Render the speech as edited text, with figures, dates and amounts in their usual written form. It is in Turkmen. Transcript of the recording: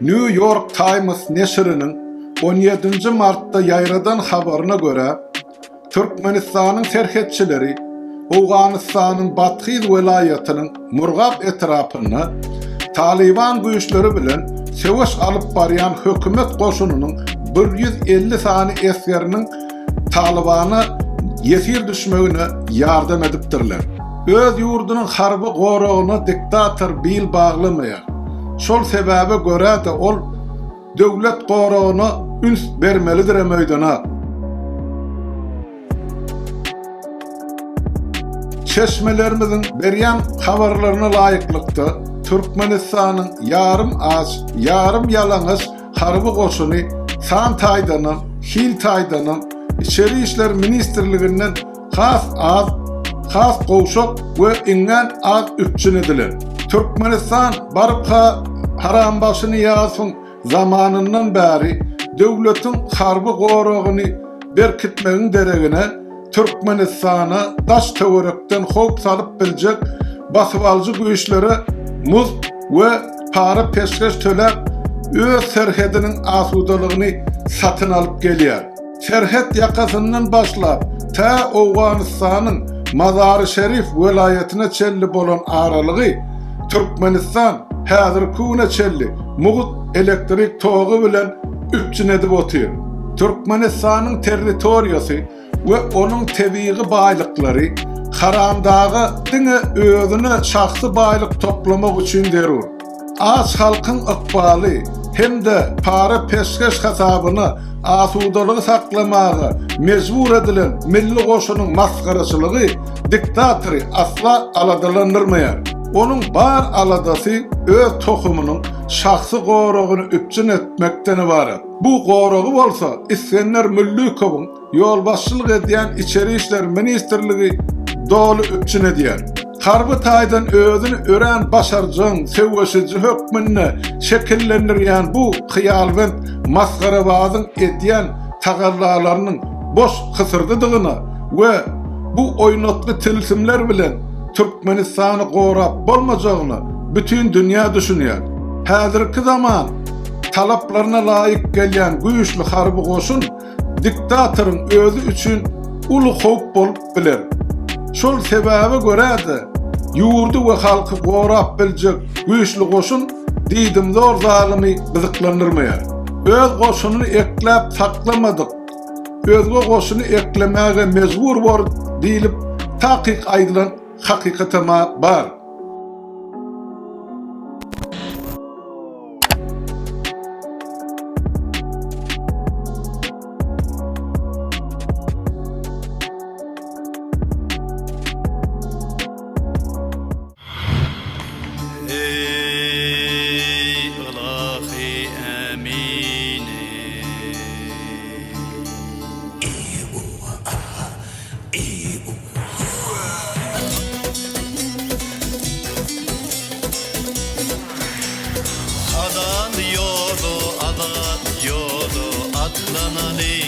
New York Times neşrinin 17. Mart'ta yayradan habarına göre Türkmenistan'ın terhetçileri Awganistan'ın Batkyz velayetinin Murgab etrafını Taliban güýçleri bilen sewaş alyp barýan hökümet goşununun 150 sany esgeriniň Talibana ýesir düşmegine ýardam edipdirler. Öz ýurdunyň harby goragyna diktator bil baglamaýar. Şol sebäbe görä de ol döwlet goragyna üns bermelidir meýdana. Çeşmelerimizin berýän habarlaryna laýyklykda Türkmenistanyň yarım az, yarım yalaňyş harby goşuny Santaydanın, Hiltaydanın İçeri İşler Ministrliginden has goşuk we ingen az üpçün ediler. Türkmenistan baryp harambaşyny ýasyň zamanyndan bäri döwletiň harby goragyny berkitmegiň deregine Türkmenistana daş töwerekden hop salyp biljek basyp güýçlere muz we para peşkeş töläp öz serhediniň asudalygyny satyn alyp gelýär. Serhet yakasından başlap ta Awganistanyň Mazar-ı Şerif velayetine çelli bolan aralygy Türkmenistan häzirkine çelli Mugut elektrik togy bilen üpçün edip otyr. Türkmenistanyň territoriýasy we onuň tebii baýlyklary Haramdagy diňe özüne şahsy baýlyk toplamak üçin derur. Az halkyň ykbaly hem-de para peşkeş hesabyny asudalygy saklamagy mejbur edilen milli goşunyň maskaraçylygy diktatory asla aladalandyrmaýar. Onuň bar aladasy öz tohumynyň şahsy goragyny üpçün etmekden ibaret. Bu goragy bolsa İskender Müllükowyň ýolbaşçylyk edýän İçeri İşler Ministrligi dolu üpçün edýär. Harby taýdan özüni ören başarjyň sewgeşiji hökmünde şekillendirýän bu hyýalwent maskarabazyň edýän tagallalarynyň boş hysyrdydygyna we bu oýnatly tilsimler bilen Türkmenistany gorap bolmajagyny bütün dünýä düşünýär. Häzirki zaman talaplaryna laýyk gelýän güýçli harby goşun diktatoryň özü üçin uly howp bolup biler. Şol sebäbe görä-de ýurdu we halky gorap biljek güýçli goşun diýdim zor zalimy gyzyklandyrmaýar. Öz goşunyny eklep saklamadyk. Özge goşuny eklemäge mejbur bor diýilip takyk aýdylan hakykatama bar. Adan yolu atlanali